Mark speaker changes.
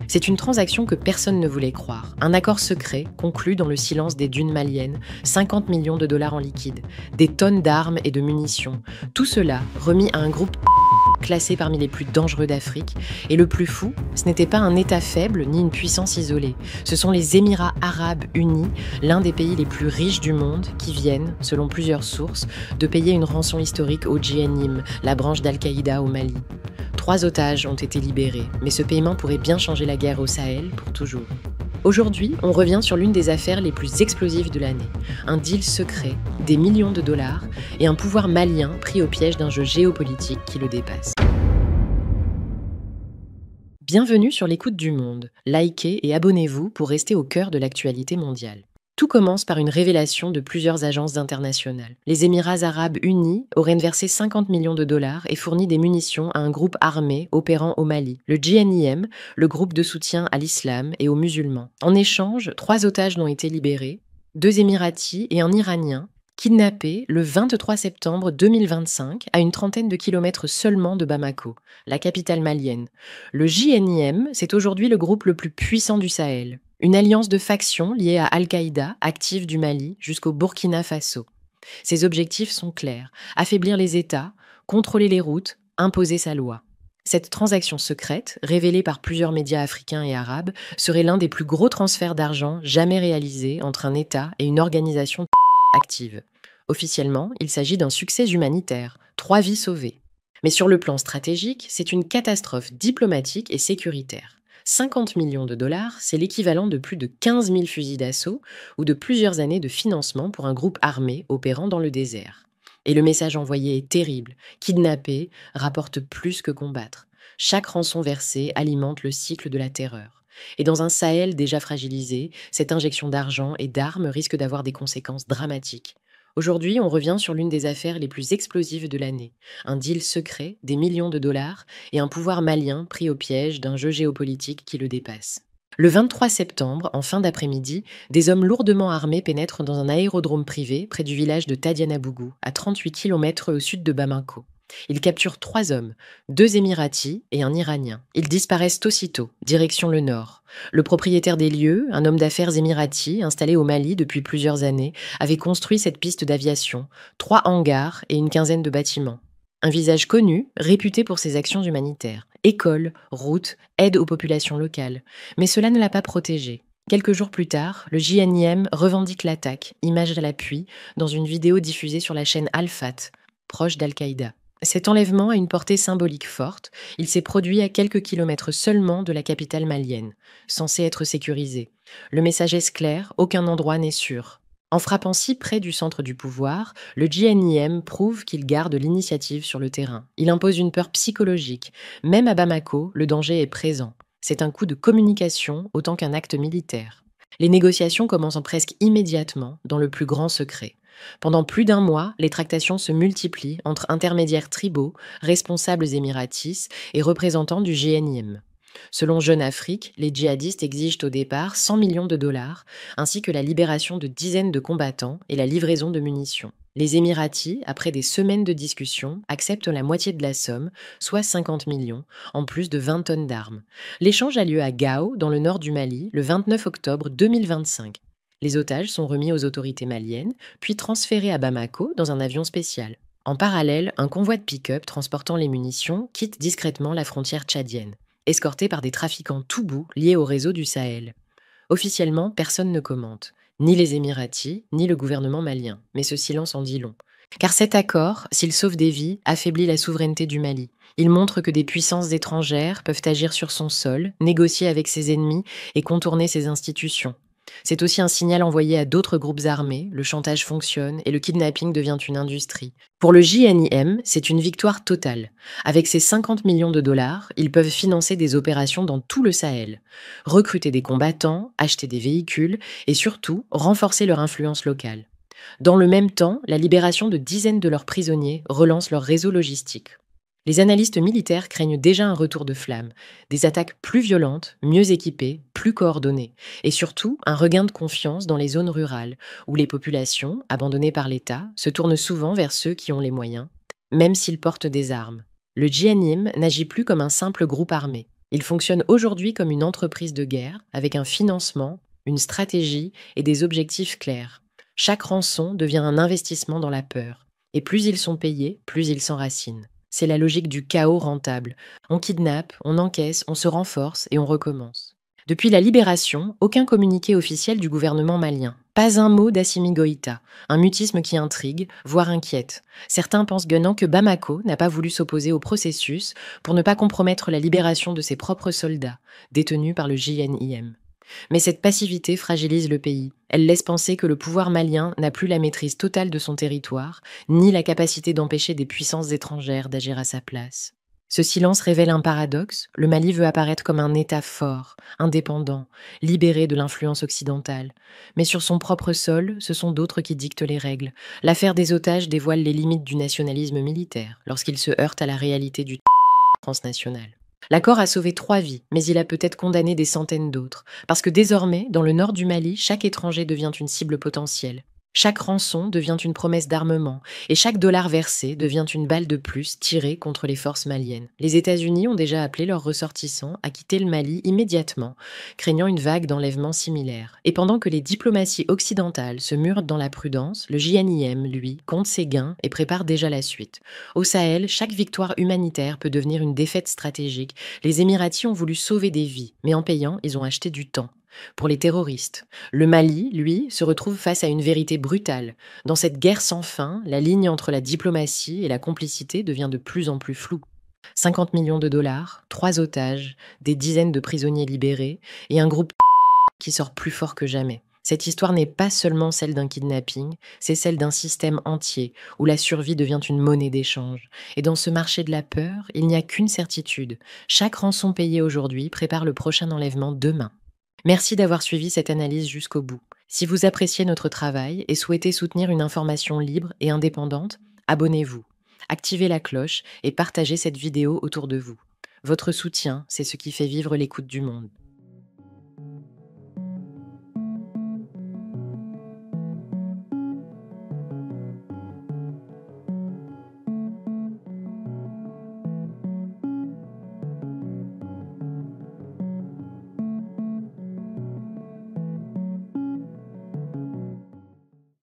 Speaker 1: C'est une transaction que personne ne voulait croire. Un accord secret, conclu dans le silence des dunes maliennes, 50 millions de dollars en liquide, des tonnes d'armes et de munitions. Tout cela remis à un groupe classé parmi les plus dangereux d'Afrique. Et le plus fou, ce n'était pas un État faible ni une puissance isolée. Ce sont les Émirats arabes unis, l'un des pays les plus riches du monde, qui viennent, selon plusieurs sources, de payer une rançon historique au JNIM, la branche d'Al-Qaïda au Mali. 3 otages ont été libérés, mais ce paiement pourrait bien changer la guerre au Sahel pour toujours. Aujourd'hui, on revient sur l'une des affaires les plus explosives de l'année. Un deal secret, des millions de dollars et un pouvoir malien pris au piège d'un jeu géopolitique qui le dépasse. Bienvenue sur l'écoute du monde. Likez et abonnez-vous pour rester au cœur de l'actualité mondiale. Tout commence par une révélation de plusieurs agences internationales. Les Émirats arabes unis auraient versé 50 millions de dollars et fourni des munitions à un groupe armé opérant au Mali, le JNIM, le groupe de soutien à l'islam et aux musulmans. En échange, 3 otages n'ont été libérés, 2 Émiratis et un Iranien, kidnappés le 23 septembre 2025 à une trentaine de kilomètres seulement de Bamako, la capitale malienne. Le JNIM, c'est aujourd'hui le groupe le plus puissant du Sahel. Une alliance de factions liée à Al-Qaïda, active du Mali jusqu'au Burkina Faso. Ses objectifs sont clairs, affaiblir les États, contrôler les routes, imposer sa loi. Cette transaction secrète, révélée par plusieurs médias africains et arabes, serait l'un des plus gros transferts d'argent jamais réalisés entre un État et une organisation active. Officiellement, il s'agit d'un succès humanitaire, 3 vies sauvées. Mais sur le plan stratégique, c'est une catastrophe diplomatique et sécuritaire. 50 millions de dollars, c'est l'équivalent de plus de 15 000 fusils d'assaut ou de plusieurs années de financement pour un groupe armé opérant dans le désert. Et le message envoyé est terrible. Kidnapper rapporte plus que combattre. Chaque rançon versée alimente le cycle de la terreur. Et dans un Sahel déjà fragilisé, cette injection d'argent et d'armes risque d'avoir des conséquences dramatiques. Aujourd'hui, on revient sur l'une des affaires les plus explosives de l'année. Un deal secret, des millions de dollars et un pouvoir malien pris au piège d'un jeu géopolitique qui le dépasse. Le 23 septembre, en fin d'après-midi, des hommes lourdement armés pénètrent dans un aérodrome privé près du village de Tadianabougou, à 38 km au sud de Bamako. Ils capturent 3 hommes, 2 Émiratis et un Iranien. Ils disparaissent aussitôt, direction le nord. Le propriétaire des lieux, un homme d'affaires émirati installé au Mali depuis plusieurs années, avait construit cette piste d'aviation, 3 hangars et une quinzaine de bâtiments. Un visage connu, réputé pour ses actions humanitaires. Écoles, routes, aide aux populations locales. Mais cela ne l'a pas protégé. Quelques jours plus tard, le JNIM revendique l'attaque, image à l'appui, dans une vidéo diffusée sur la chaîne Al-Fat, proche d'Al-Qaïda. Cet enlèvement a une portée symbolique forte. Il s'est produit à quelques kilomètres seulement de la capitale malienne, censée être sécurisée. Le message est clair, aucun endroit n'est sûr. En frappant si près du centre du pouvoir, le JNIM prouve qu'il garde l'initiative sur le terrain. Il impose une peur psychologique. Même à Bamako, le danger est présent. C'est un coup de communication autant qu'un acte militaire. Les négociations commencent presque immédiatement, dans le plus grand secret. Pendant plus d'1 mois, les tractations se multiplient entre intermédiaires tribaux, responsables émiratis et représentants du JNIM. Selon Jeune Afrique, les djihadistes exigent au départ 100 millions de dollars, ainsi que la libération de dizaines de combattants et la livraison de munitions. Les Émiratis, après des semaines de discussions, acceptent la moitié de la somme, soit 50 millions, en plus de 20 tonnes d'armes. L'échange a lieu à Gao, dans le nord du Mali, le 29 octobre 2025. Les otages sont remis aux autorités maliennes, puis transférés à Bamako dans un avion spécial. En parallèle, un convoi de pick-up transportant les munitions quitte discrètement la frontière tchadienne, escorté par des trafiquants toubous liés au réseau du Sahel. Officiellement, personne ne commente, ni les Émiratis, ni le gouvernement malien, mais ce silence en dit long. Car cet accord, s'il sauve des vies, affaiblit la souveraineté du Mali. Il montre que des puissances étrangères peuvent agir sur son sol, négocier avec ses ennemis et contourner ses institutions. C'est aussi un signal envoyé à d'autres groupes armés, le chantage fonctionne et le kidnapping devient une industrie. Pour le JNIM, c'est une victoire totale. Avec ces 50 millions de dollars, ils peuvent financer des opérations dans tout le Sahel, recruter des combattants, acheter des véhicules et surtout renforcer leur influence locale. Dans le même temps, la libération de dizaines de leurs prisonniers relance leur réseau logistique. Les analystes militaires craignent déjà un retour de flamme, des attaques plus violentes, mieux équipées, plus coordonnées, et surtout un regain de confiance dans les zones rurales, où les populations, abandonnées par l'État, se tournent souvent vers ceux qui ont les moyens, même s'ils portent des armes. Le JNIM n'agit plus comme un simple groupe armé. Il fonctionne aujourd'hui comme une entreprise de guerre, avec un financement, une stratégie et des objectifs clairs. Chaque rançon devient un investissement dans la peur. Et plus ils sont payés, plus ils s'enracinent. C'est la logique du chaos rentable. On kidnappe, on encaisse, on se renforce et on recommence. Depuis la libération, aucun communiqué officiel du gouvernement malien. Pas un mot d'Assimi Goïta, un mutisme qui intrigue, voire inquiète. Certains pensent guenant que Bamako n'a pas voulu s'opposer au processus pour ne pas compromettre la libération de ses propres soldats, détenus par le JNIM. Mais cette passivité fragilise le pays. Elle laisse penser que le pouvoir malien n'a plus la maîtrise totale de son territoire, ni la capacité d'empêcher des puissances étrangères d'agir à sa place. Ce silence révèle un paradoxe. Le Mali veut apparaître comme un État fort, indépendant, libéré de l'influence occidentale. Mais sur son propre sol, ce sont d'autres qui dictent les règles. L'affaire des otages dévoile les limites du nationalisme militaire, lorsqu'il se heurte à la réalité du transnational. L'accord a sauvé 3 vies, mais il a peut-être condamné des centaines d'autres, parce que désormais, dans le nord du Mali, chaque étranger devient une cible potentielle. Chaque rançon devient une promesse d'armement, et chaque dollar versé devient une balle de plus tirée contre les forces maliennes. Les États-Unis ont déjà appelé leurs ressortissants à quitter le Mali immédiatement, craignant une vague d'enlèvements similaires. Et pendant que les diplomaties occidentales se murent dans la prudence, le JNIM, lui, compte ses gains et prépare déjà la suite. Au Sahel, chaque victoire humanitaire peut devenir une défaite stratégique. Les Émiratis ont voulu sauver des vies, mais en payant, ils ont acheté du temps. Pour les terroristes, le Mali, lui, se retrouve face à une vérité brutale. Dans cette guerre sans fin, la ligne entre la diplomatie et la complicité devient de plus en plus floue. 50 millions de dollars, 3 otages, des dizaines de prisonniers libérés et un groupe qui sort plus fort que jamais. Cette histoire n'est pas seulement celle d'un kidnapping, c'est celle d'un système entier où la survie devient une monnaie d'échange. Et dans ce marché de la peur, il n'y a qu'une certitude. Chaque rançon payée aujourd'hui prépare le prochain enlèvement demain. Merci d'avoir suivi cette analyse jusqu'au bout. Si vous appréciez notre travail et souhaitez soutenir une information libre et indépendante, abonnez-vous, activez la cloche et partagez cette vidéo autour de vous. Votre soutien, c'est ce qui fait vivre l'écoute du monde.